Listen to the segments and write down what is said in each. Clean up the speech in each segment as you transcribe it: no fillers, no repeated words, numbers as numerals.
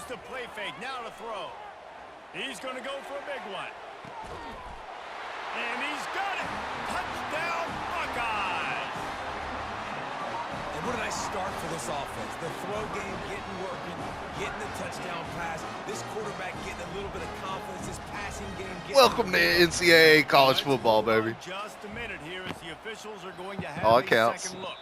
the play fake. Now to throw. He's going to go for a big one. And he's got it. Touchdown, Buckeyes. And what a nice start for this offense. The throw game getting working, getting the touchdown pass. This quarterback getting a little bit of confidence. This passing game getting... Welcome to NCAA college football, baby. Just a minute here as the officials are going to have a second look.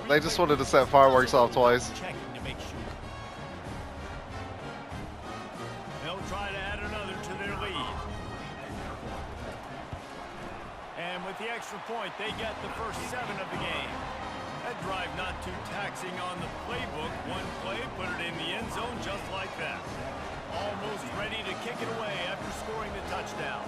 They just wanted to set fireworks off twice. Checking to make sure. They'll try to add another to their lead. And with the extra point, they get the first 7 of the game. That drive not too taxing on the playbook. One play, put it in the end zone just like that. Almost ready to kick it away after scoring the touchdown.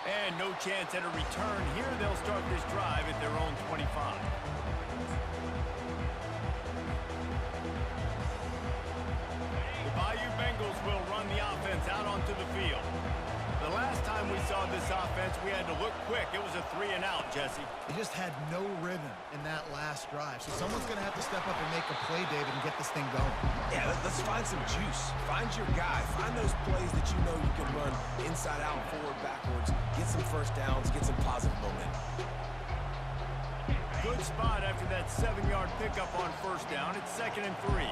And no chance at a return here. They'll start this drive at their own 25. The Bayou Bengals will run the offense out onto the field. The last time we saw this offense, we had to look quick. It was a 3-and-out, Jesse. He just had no rhythm in that last drive. So someone's going to have to step up and make a play, David, and get this thing going. Yeah, let's find some juice. Find your guy. Find those plays that you know you can run inside out, forward, backwards. Get some first downs. Get some positive momentum. Good spot after that 7-yard pickup on first down. It's 2nd and 3.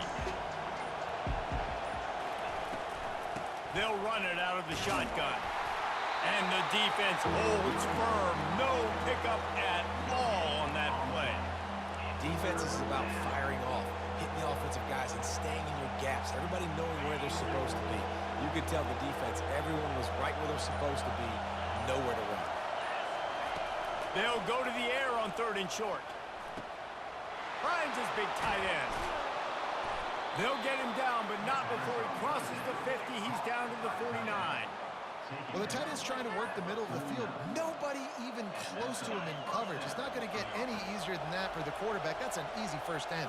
They'll run it out of the shotgun. And the defense holds firm. No pickup at all on that play. Defense is about firing off, hitting the offensive guys, and staying in your gaps. Everybody knowing where they're supposed to be. You could tell the defense, everyone was right where they're supposed to be, nowhere to run. They'll go to the air on 3rd and short. Finds his big tight end. They'll get him down, but not before he crosses the 50. He's down to the 49. Well, the tight end's trying to work the middle of the field. Nobody even close to him in coverage. It's not going to get any easier than that for the quarterback. That's an easy first down.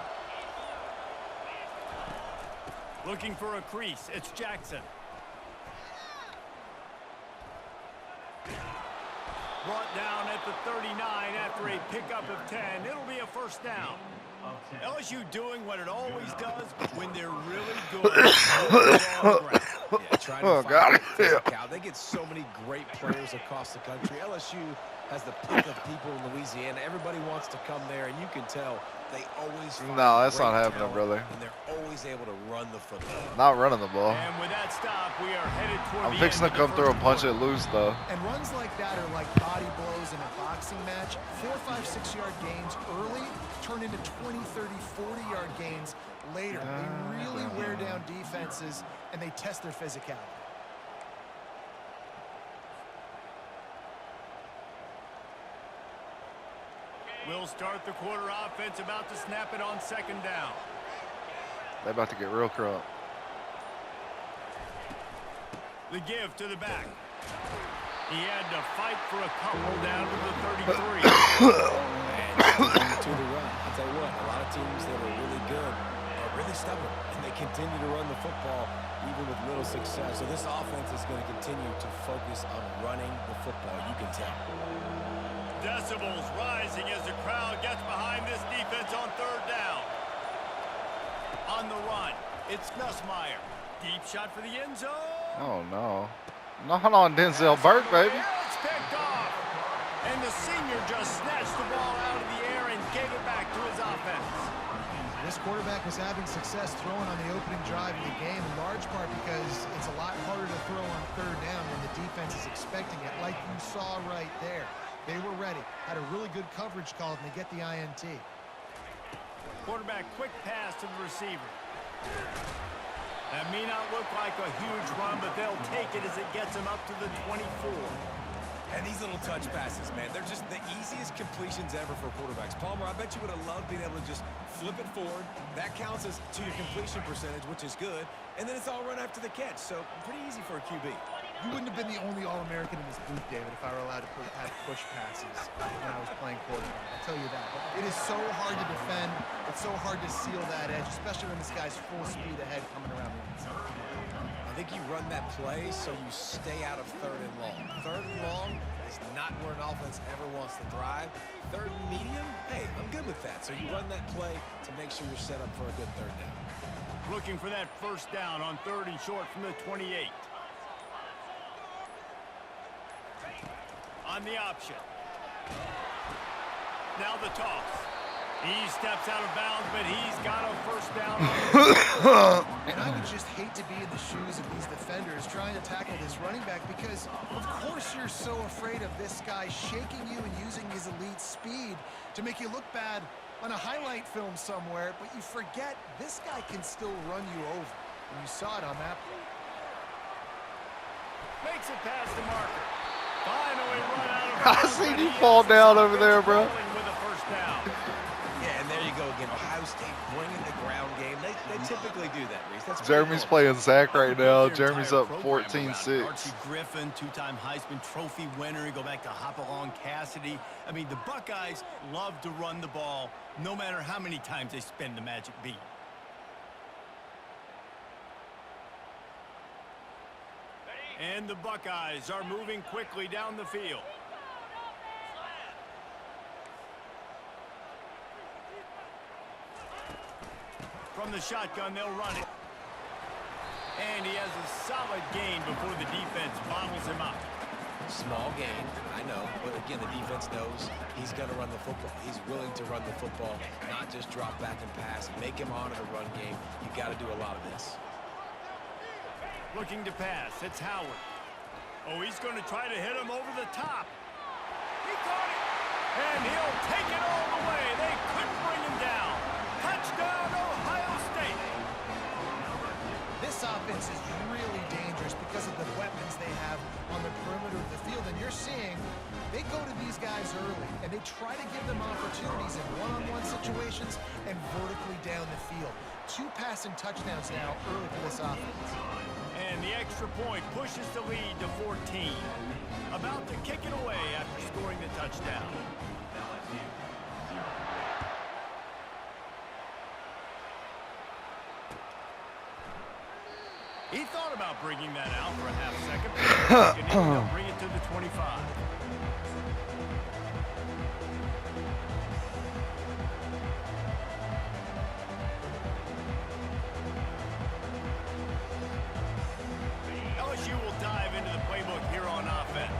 Looking for a crease. It's Jackson. Brought down at the 39 after a pickup of 10. It'll be a first down. LSU doing what it always does when they're really good. Yeah, trying to find physical. They get so many great players across the country. LSU has the pick of people in Louisiana. Everybody wants to come there, and you can tell they always find No, that's not happening, talent, brother. and they're always able to run the football. Not running the ball. And with that stop, we are headed toward I'm fixing to come through and punch it loose, though. And runs like that are like body blows in a boxing match. 4, 5, 6-yard gains early turn into 20, 30, 40-yard gains later. They really wear down defenses, and they test their physicality. We'll start the quarter offense, about to snap it on 2nd down. They're about to get real crunk. The give to the back. He had to fight for a couple down to the 33. And to the run. I'll tell you what, a lot of teams that are really good are really stubborn, and they continue to run the football even with little success. So this offense is going to continue to focus on running the football. You can tell. Decibels rising as the crowd gets behind this defense on 3rd down. On the run, it's Nussmeier. Deep shot for the end zone. Oh, no. Not on Denzel Burke, baby. It's picked off. And the senior just snatched the ball out of the air and gave it back to his offense. This quarterback was having success throwing on the opening drive of the game, in large part because it's a lot harder to throw on 3rd down when the defense is expecting it, like you saw right there. They were ready, had a really good coverage call, and they get the INT. Quarterback quick pass to the receiver. That may not look like a huge run, but they'll take it as it gets them up to the 24. And these little touch passes, man, they're just the easiest completions ever for quarterbacks. Palmer, I bet you would have loved being able to just flip it forward. That counts as to your completion percentage, which is good. And then it's all run after the catch, so pretty easy for a QB. You wouldn't have been the only All-American in this booth, David, if I were allowed to have push passes when I was playing quarterback. I'll tell you that. It is so hard to defend. It's so hard to seal that edge, especially when this guy's full speed ahead coming around the inside. I think you run that play so you stay out of 3rd and long. 3rd and long is not where an offense ever wants to thrive. 3rd and medium, hey, I'm good with that. So you run that play to make sure you're set up for a good 3rd down. Looking for that first down on 3rd and short from the 28. On the option. Now the toss. He steps out of bounds, but he's got a first down. And I would just hate to be in the shoes of these defenders trying to tackle this running back because, of course, you're so afraid of this guy shaking you and using his elite speed to make you look bad on a highlight film somewhere, but you forget this guy can still run you over. And you saw it on that play. Makes it past the marker. Finally run out of I bounds, seen but you he fall ends down up over there, bro. with a first down. Yeah, and there you go again. Ohio State bringing the ground game. They typically do that, Reese. That's Jeremy's pretty playing Zach right now. Their Jeremy's entire up program around it. 14-6. Archie Griffin, 2-time Heisman Trophy winner. You go back to Hopalong Cassidy. I mean, the Buckeyes love to run the ball no matter how many times they spin the magic beat. And the Buckeyes are moving quickly down the field. From the shotgun, they'll run it. And he has a solid gain before the defense bottles him up. Small gain, I know, but again, the defense knows he's going to run the football. He's willing to run the football, not just drop back and pass, make him honor the run game. You got to do a lot of this. Looking to pass, it's Howard. Oh, he's going to try to hit him over the top. He caught it, and he'll take it all the way. They couldn't bring him down. Touchdown, Ohio State. This offense is really dangerous because of the weapons they have on the perimeter of the field. And you're seeing they go to these guys early, and they try to give them opportunities in one-on-one situations and vertically down the field. 2 passing touchdowns now early for this offense. And the extra point pushes the lead to 14. About to kick it away after scoring the touchdown. He thought about bringing that out for a half second, but he'll bring it to the 25. LSU will dive into the playbook here on offense.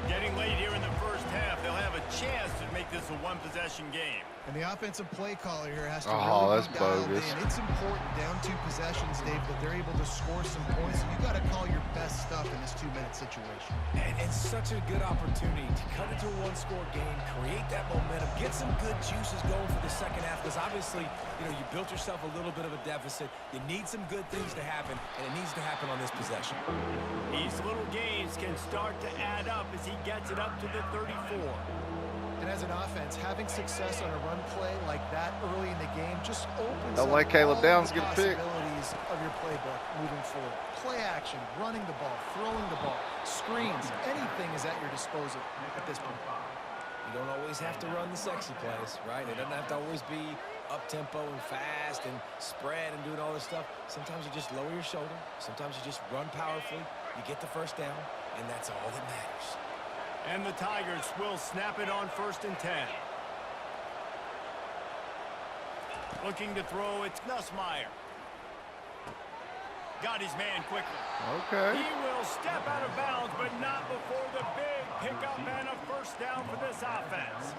Getting late here in the first half, they'll have a chance to make this a one-possession game. And the offensive play caller here has to Oh, really that's be dialed bogus. in. It's important down 2 possessions, Dave, that they're able to score some points. So you got to call your best stuff in this 2-minute situation. And it's such a good opportunity to cut into a 1-score game, create that momentum, get some good juices going for the second half, because obviously, you know, you built yourself a little bit of a deficit. You need some good things to happen, and it needs to happen on this possession. These little gains can start to add up as he gets it up to the 34. And as an offense, having success on a run play like that early in the game just opens Don't up let Caleb all Downs the get a pick. possibilities of your playbook moving forward. Play action, running the ball, throwing the ball, screens, anything is at your disposal at this point. You don't always have to run the sexy plays, right? It doesn't have to always be up-tempo and fast and spread and doing all this stuff. Sometimes you just lower your shoulder. Sometimes you just run powerfully. You get the first down, and that's all that matters. And the Tigers will snap it on 1st and 10. Looking to throw, it's Nussmeier. Got his man quickly. Okay. He will step out of bounds, but not before the big pickup and a first down for this offense.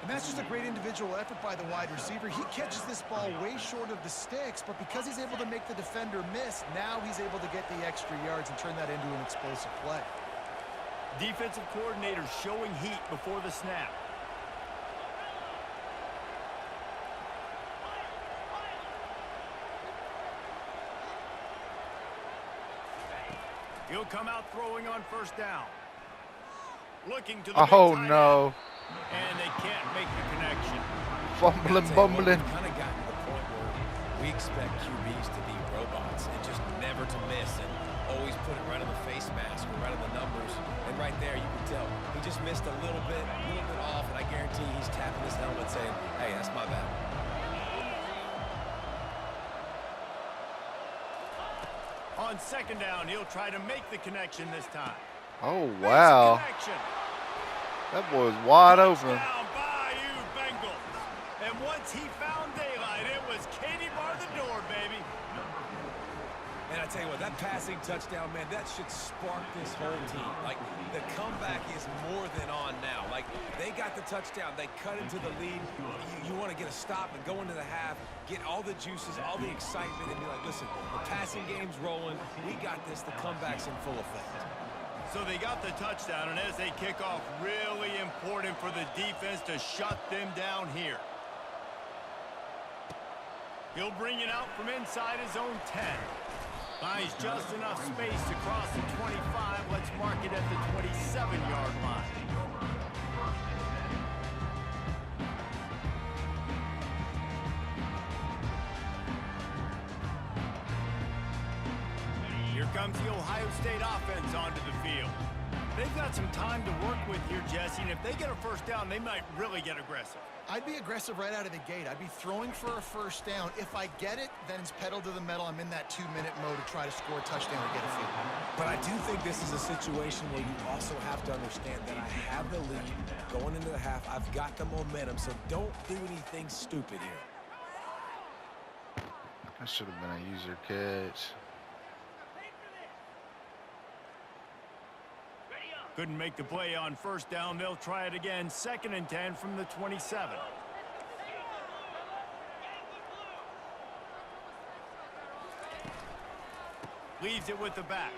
And that's just a great individual effort by the wide receiver. He catches this ball way short of the sticks, but because he's able to make the defender miss, now he's able to get the extra yards and turn that into an explosive play. Defensive coordinator showing heat before the snap. He'll come out throwing on 1st down. Looking to the big Oh, tight no. end. And they can't make the connection. Fumbling, We've bumbling. kind of gotten to the point where we expect QBs to be robots and just never to miss. And always put it right on the face mask or right on the numbers. And right there, you can tell he just missed a little bit off, and I guarantee he's tapping his helmet saying, hey, that's my bad. On second down, he'll try to make the connection this time. Oh, wow. That boy was wide open. Touchdown, Bayou Bengals. And once he found daylight, it was Katie bar the door, baby. And I tell you what, that passing touchdown, man, that should spark this whole team. Like, the comeback is more than on now. Like, they got the touchdown. They cut into the lead. You want to get a stop and go into the half, get all the juices, all the excitement, and be like, listen, the passing game's rolling. We got this. The comeback's in full effect. So they got the touchdown, and as they kick off, really important for the defense to shut them down here. He'll bring it out from inside his own 10. Finds just enough space to cross the 25. Let's mark it at the 27-yard line. Here comes the Ohio State offense onto the field. They've got some time to work with here, Jesse, and if they get a first down, they might really get aggressive. I'd be aggressive right out of the gate. I'd be throwing for a first down. If I get it, then it's pedal to the metal. I'm in that 2-minute mode to try to score a touchdown or get a field goal. But I do think this is a situation where you also have to understand that I have the lead going into the half. I've got the momentum, so don't do anything stupid here. That should have been a user catch. Couldn't make the play on first down. They'll try it again. 2nd and 10 from the 27. Leaves it with the back.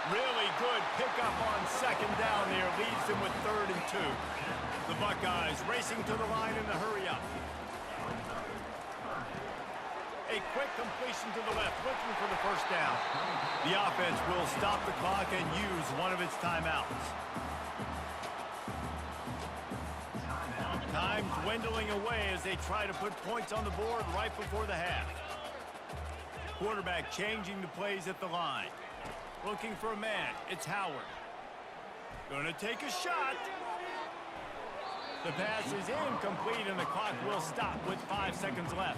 Really good pickup on second down there. Leaves them with 3rd and 2. The Buckeyes racing to the line in the hurry-up. A quick completion to the left, looking for the first down. The offense will stop the clock and use one of its timeouts. Time dwindling away as they try to put points on the board right before the half. Quarterback changing the plays at the line. Looking for a man. It's Howard. Gonna take a shot. The pass is incomplete and the clock will stop with 5 seconds left.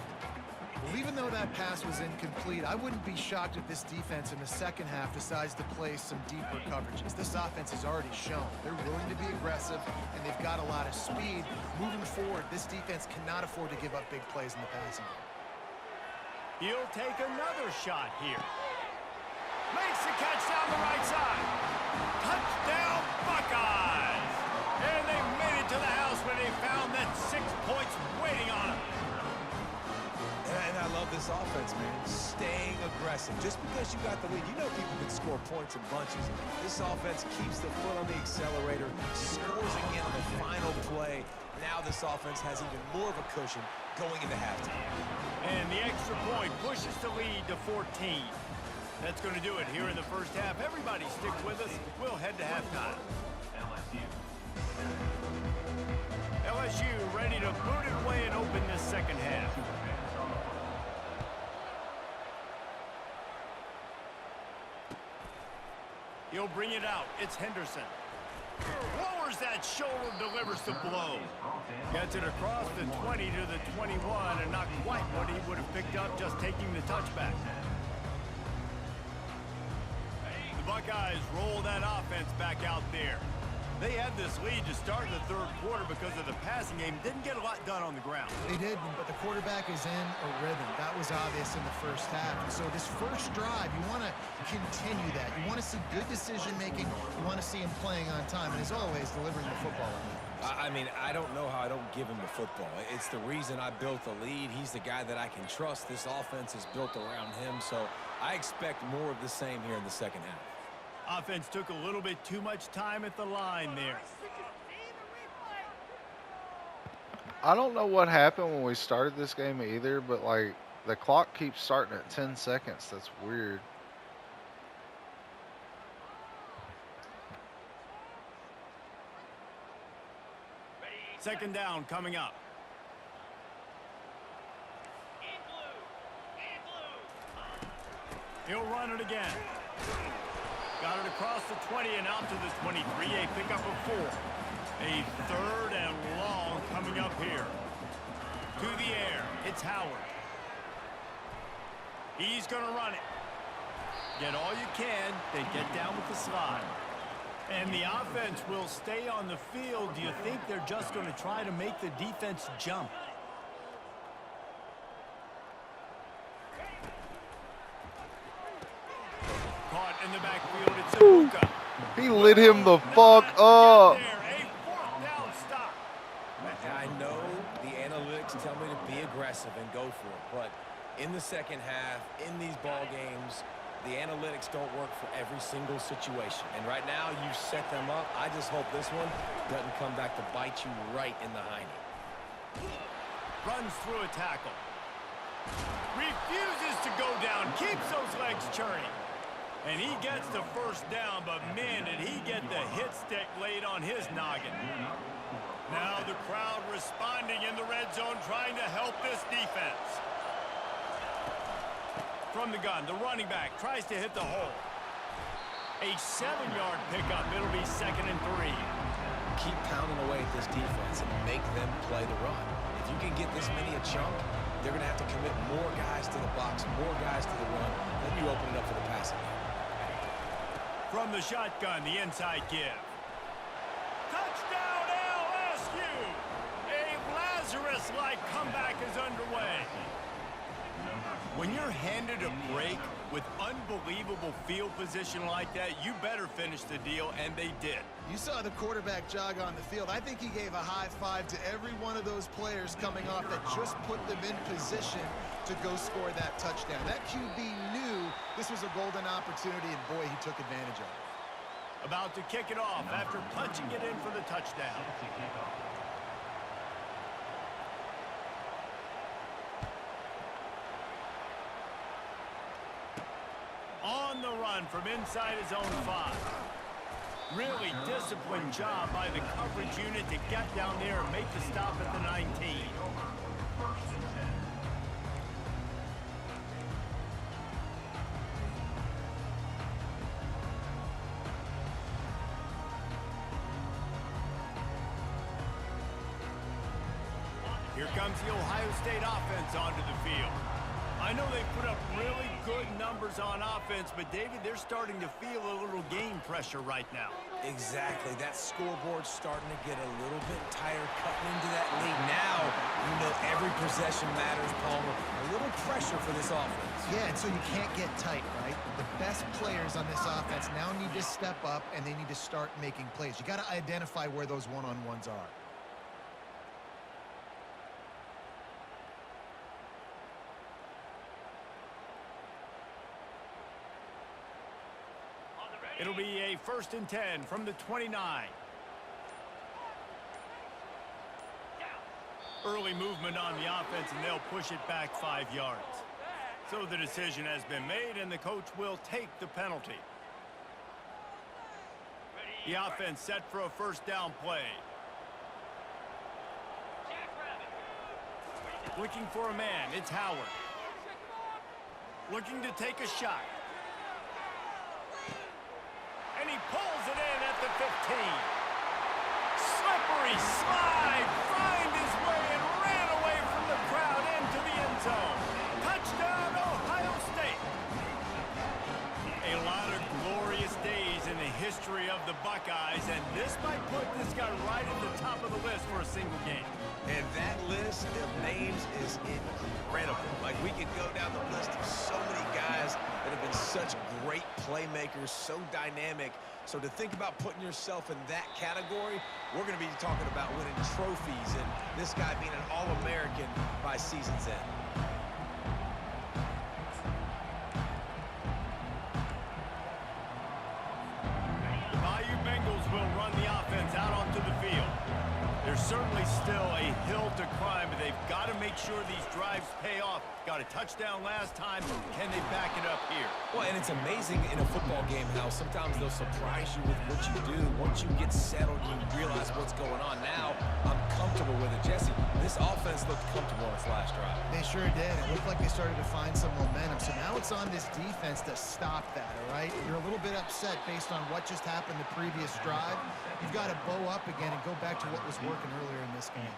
Well, even though that pass was incomplete, I wouldn't be shocked if this defense in the second half decides to play some deeper coverages. This offense has already shown they're willing to be aggressive, and they've got a lot of speed. Moving forward, this defense cannot afford to give up big plays in the passing game. He'll take another shot here. Makes the catch down the right side. Touchdown, Buckeyes! And they made it to the house when they found that 6 points waiting on them. And I love this offense, man. Staying aggressive. Just because you got the lead, you know people can score points in bunches. This offense keeps the foot on the accelerator, scores again on the final play. Now this offense has even more of a cushion going into halftime. And the extra point pushes the lead to 14. That's going to do it here in the first half. Everybody stick with us. We'll head to halftime. LSU ready to boot it away and open this second half. He'll bring it out. It's Henderson. Lowers that shoulder, delivers the blow. Gets it across the 20 to the 21, and not quite what he would have picked up just taking the touchback. The Buckeyes roll that offense back out there. They had this lead to start the third quarter because of the passing game. Didn't get a lot done on the ground. They did, but the quarterback is in a rhythm. That was obvious in the first half. And so this first drive, you want to continue that. You want to see good decision-making. You want to see him playing on time. And as always, delivering the football. I mean, I don't know how I don't give him the football. It's the reason I built the lead. He's the guy that I can trust. This offense is built around him. So I expect more of the same here in the second half. Offense took a little bit too much time at the line there. I don't know what happened when we started this game either, but like the clock keeps starting at 10 seconds. That's weird. Second down coming up. He'll run it again. Got it across the 20 and out to the 23. A pickup of 4. A 3rd and long coming up here. To the air. It's Howard. He's going to run it. Get all you can, then get down with the slide. And the offense will stay on the field. Do you think they're just going to try to make the defense jump? Caught in the backfield. It's Ibuka. He lit him the fuck up. I know the analytics tell me to be aggressive and go for it, but in the second half, in these ball games, the analytics don't work for every single situation. And right now, you set them up. I just hope this one doesn't come back to bite you right in the hiney. Runs through a tackle. Refuses to go down. Keeps those legs churning. And he gets the first down, but man, did he get the hit stick laid on his noggin. Now the crowd responding in the red zone, trying to help this defense. From the gun, the running back tries to hit the hole. A 7-yard pickup. It'll be 2nd and 3. Keep pounding away at this defense and make them play the run. If you can get this many a chunk, they're going to have to commit more guys to the box, more guys to the run. Then you open it up for the passing game. From the shotgun, the inside give. Touchdown LSU! A Lazarus-like comeback is underway. When you're handed a break with unbelievable field position like that, you better finish the deal, and they did. You saw the quarterback jog on the field. I think he gave a high five to every one of those players coming off that just put them in position to go score that touchdown. That QB knew this was a golden opportunity, and boy, he took advantage of it. About to kick it off after punching it in for the touchdown. On the run from inside his own 5. Really disciplined job by the coverage unit to get down there and make the stop at the 19. Here comes the Ohio State offense onto the field. I know they put up really good numbers on offense, but David, they're starting to feel a little game pressure right now. Exactly. That scoreboard's starting to get a little bit tired cutting into that lead. Now, you know every possession matters, Palmer. A little pressure for this offense. Yeah, and so you can't get tight, right? The best players on this offense now need to step up, and they need to start making plays. You got to identify where those one-on-ones are. It'll be a 1st and 10 from the 29. Early movement on the offense, and they'll push it back 5 yards. So the decision has been made, and the coach will take the penalty. The offense set for a 1st down play. Looking for a man, it's Howard. Looking to take a shot. And he pulls it in at the 15. Slippery slide, find his way and ran away from the crowd into the end zone. Touchdown, Ohio State. A lot of glorious days in the history of the Buckeyes, and this might put this guy right at the top of the list for a single game. And that list of names is incredible. Like, we could go down the list of so many guys that have been such great playmakers, so dynamic. So to think about putting yourself in that category, we're going to be talking about winning trophies and this guy being an All-American by season's end. The Bayou Bengals will run the offense out onto the field. There's certainly still a hill to climb, but they've got to make sure these drives pay off. Got a touchdown last time. Can they back it up here? Well, and it's amazing in a football game how sometimes they'll surprise you with what you do. Once you get settled, you realize what's going on. Now, I'm comfortable with it. Jesse, this offense looked comfortable on its last drive. They sure did. It looked like they started to find some momentum. So now it's on this defense to stop that, all right? You're a little bit upset based on what just happened the previous drive. You've got to bow up again and go back to what was working earlier in this game.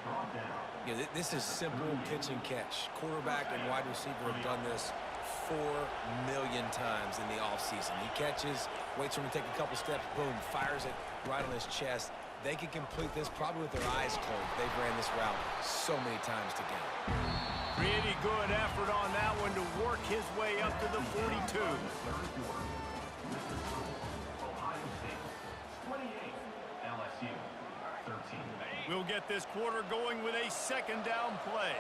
Yeah, this is simple pitch and catch. Quarterback and wide receiver have done this 4 million times in the offseason. He catches, waits for him to take a couple steps, boom, fires it right on his chest. They can complete this probably with their eyes closed. They've ran this route so many times together. Pretty good effort on that one to work his way up to the 42. We'll get this quarter going with a second down play.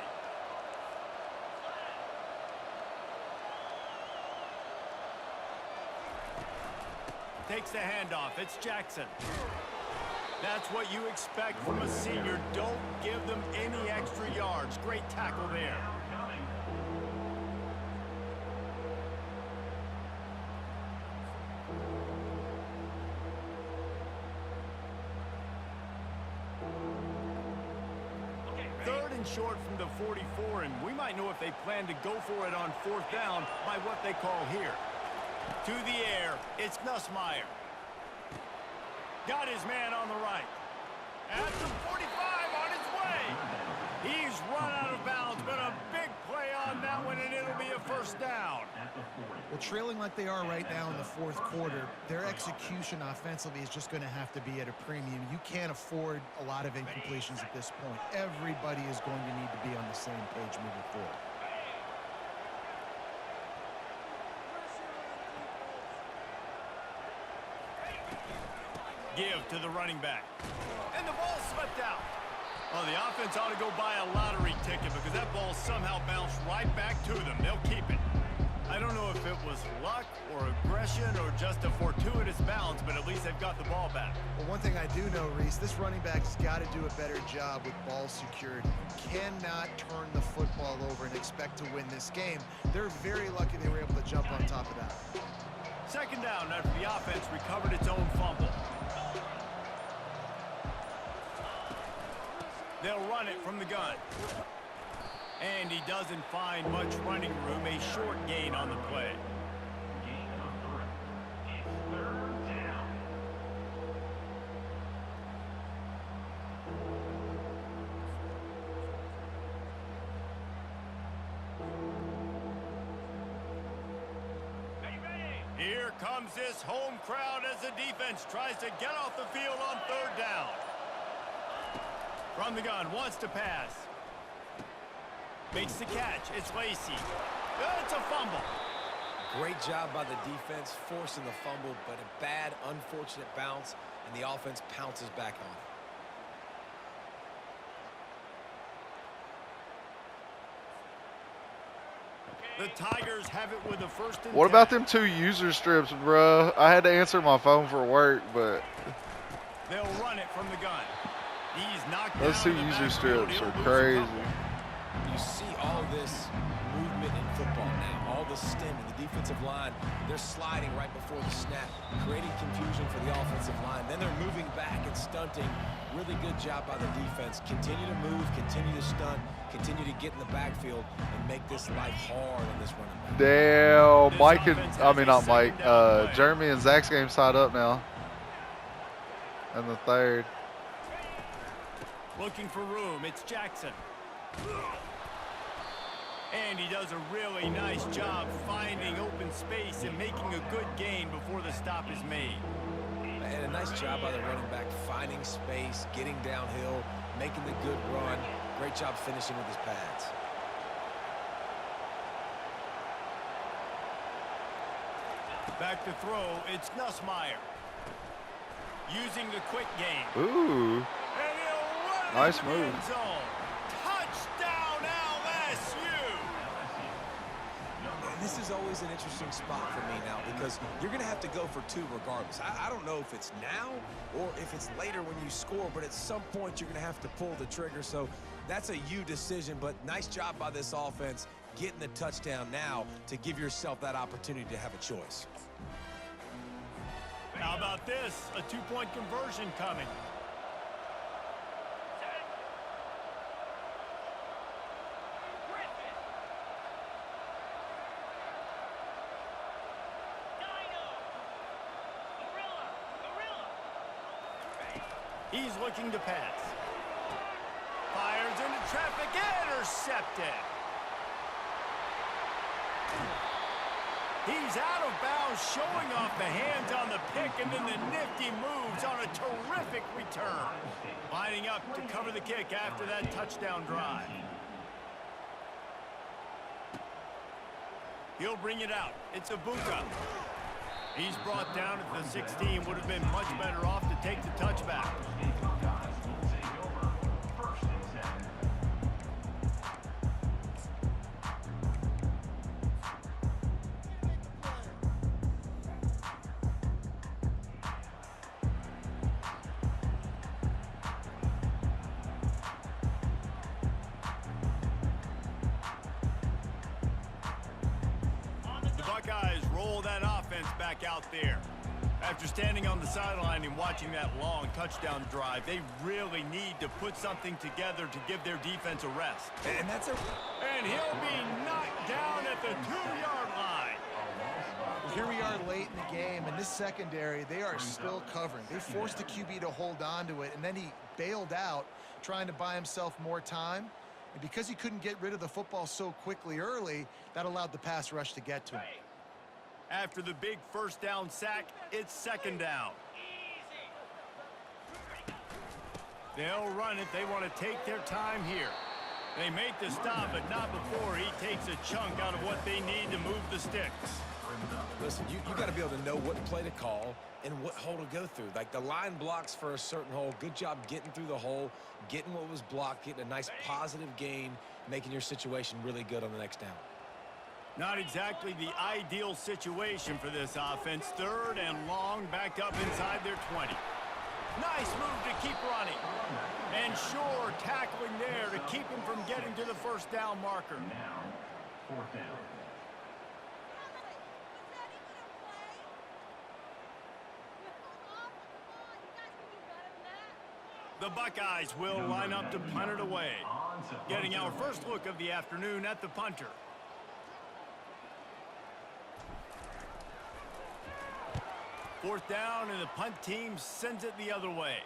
Takes the handoff. It's Jackson. That's what you expect from a senior. Don't give them any extra yards. Great tackle there. Third and short from the 44, and we might know if they plan to go for it on 4th down by what they call here. To the air, it's Nussmeier. Got his man on the right. At the 45 on his way. He's run out of bounds, but a big play on that one, and it'll be a first down. Well, trailing like they are right now in the 4th quarter, their execution offensively is just going to have to be at a premium. You can't afford a lot of incompletions at this point. Everybody is going to need to be on the same page moving forward. Give to the running back. And the ball swept out. Well, the offense ought to go buy a lottery ticket because that ball somehow bounced right back to them. They'll keep it. I don't know if it was luck or aggression or just a fortuitous bounce, but at least they've got the ball back. Well, one thing I do know, Reese, this running back has got to do a better job with ball security. Cannot turn the football over and expect to win this game. They're very lucky they were able to jump on top of that. Second down after the offense recovered its own fumble. They'll run it from the gun. And he doesn't find much running room. A short gain on the play. Here comes this home crowd as the defense tries to get off the field on 3rd down. From the gun, wants to pass. Makes the catch. It's Lacy. It's a fumble. Great job by the defense, forcing the fumble, but a bad, unfortunate bounce, and the offense pounces back on it. The Tigers have it with a 1st and 10. What about them 2 user strips, bro? I had to answer my phone for work, but they'll run it from the gun. He's knocked those 2 user strips are crazy. You see all this movement in football now, all the stemming, the defensive line, they're sliding right before the snap, creating confusion for the offensive line. Then they're moving back and stunting. Really good job by the defense. Continue to move, continue to stunt, continue to get in the backfield and make this life hard on this running back. Damn, Mike and, I mean not Mike, Jeremy and Zach's game's tied up now. In the 3rd. Looking for room. It's Jackson. And he does a really nice job finding open space and making a good gain before the stop is made. And a nice job by the running back, finding space, getting downhill, making the good run. Great job finishing with his pads. Back to throw. It's Nussmeier. Using the quick game. Ooh. And he'll run Nice into the move. end zone. Touchdown LSU. And this is always an interesting spot for me now because you're going to have to go for 2 regardless. I don't know if it's now or if it's later when you score, but at some point you're going to have to pull the trigger. So that's a you decision, but nice job by this offense getting the touchdown now to give yourself that opportunity to have a choice. How about this? A 2-point conversion coming. He's looking to pass. Fires into traffic, intercepted. He's out of bounds, showing off the hands on the pick, and then the nifty moves on a terrific return. Lining up to cover the kick after that touchdown drive. He'll bring it out. It's Ibuka. He's brought down at the 16. Would have been much better off to take the touchback. Buckeyes roll that offense back out there. After standing on the sideline and watching that long touchdown drive, they really need to put something together to give their defense a rest. And he'll be knocked down at the 2-yard line. Here we are late in the game, and this secondary, they are still covering. They forced the QB to hold on to it, and then he bailed out, trying to buy himself more time. And because he couldn't get rid of the football so quickly early, that allowed the pass rush to get to him. After the big first down sack, it's second down. They'll run it. They want to take their time here. They make the stop, but not before he takes a chunk out of what they need to move the sticks. Listen, you got to be able to know what play to call and what hole to go through. Like the line blocks for a certain hole. Good job getting through the hole, getting what was blocked, getting a nice positive gain, making your situation really good on the next down. Not exactly the ideal situation for this offense. Third and long, back up inside their 20. Nice move to keep running. And sure, tackling there to keep him from getting to the first down marker. Now, fourth down. The Buckeyes will line up to punt it away. Getting our first look of the afternoon at the punter. Fourth down, and the punt team sends it the other way.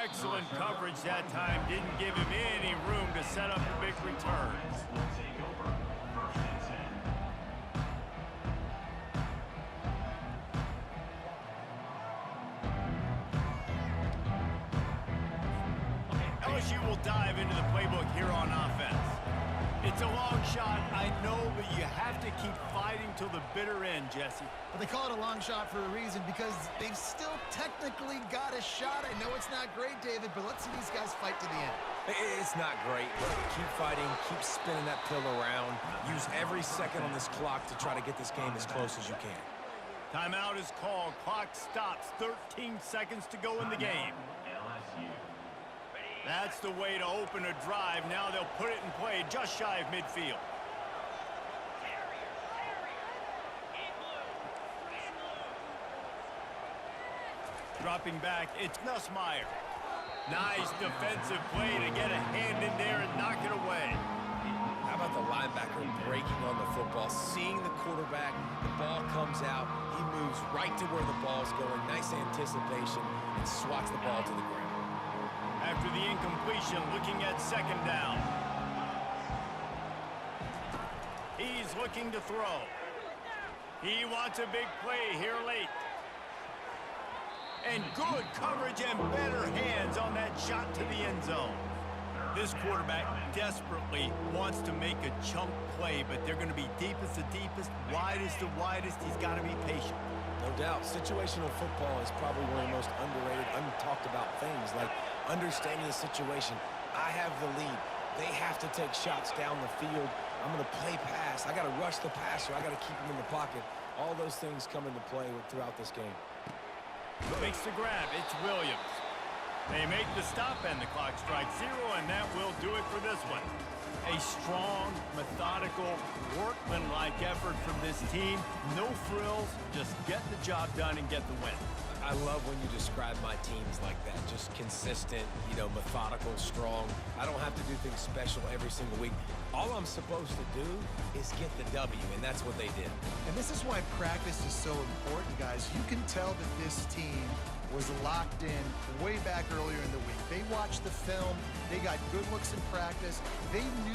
Excellent coverage that time. Didn't give him any room to set up a big return. LSU will dive into the playbook here on offense. It's a long shot, I know, but you have to keep fighting till the bitter end, Jesse. But they call it a long shot for a reason, because they've still technically got a shot. I know it's not great, David, but let's see these guys fight to the end. It's not great, but keep fighting, keep spinning that pill around. Use every second on this clock to try to get this game as close as you can. Timeout is called. Clock stops. 13 seconds to go in the game. That's the way to open a drive. Now they'll put it in play just shy of midfield. Dropping back, it's Nussmeier. Nice defensive play to get a hand in there and knock it away. How about the linebacker breaking on the football, seeing the quarterback, the ball comes out, he moves right to where the ball's going, nice anticipation, and swats the ball to the ground. After the incompletion, looking at second down. He's looking to throw. He wants a big play here late. And good coverage and better hands on that shot to the end zone. This quarterback desperately wants to make a chunk play, but they're going to be deepest to deepest, widest to widest. He's got to be patient. No doubt. Situational football is probably one of the most underrated, untalked about things, like understanding the situation. I have the lead. They have to take shots down the field. I'm going to play pass. I got to rush the passer. I got to keep him in the pocket. All those things come into play throughout this game. Makes the grab. It's Williams. They make the stop, and the clock strikes 0, and that will do it for this one. A strong, methodical, workmanlike effort from this team. No frills, just get the job done and get the win. I love when you describe my teams like that. Just consistent, methodical, strong. I don't have to do things special every single week. All I'm supposed to do is get the W, and that's what they did. And this is why practice is so important, guys. You can tell that this team was locked in way back earlier in the week. They watched the film. They got good looks in practice. They knew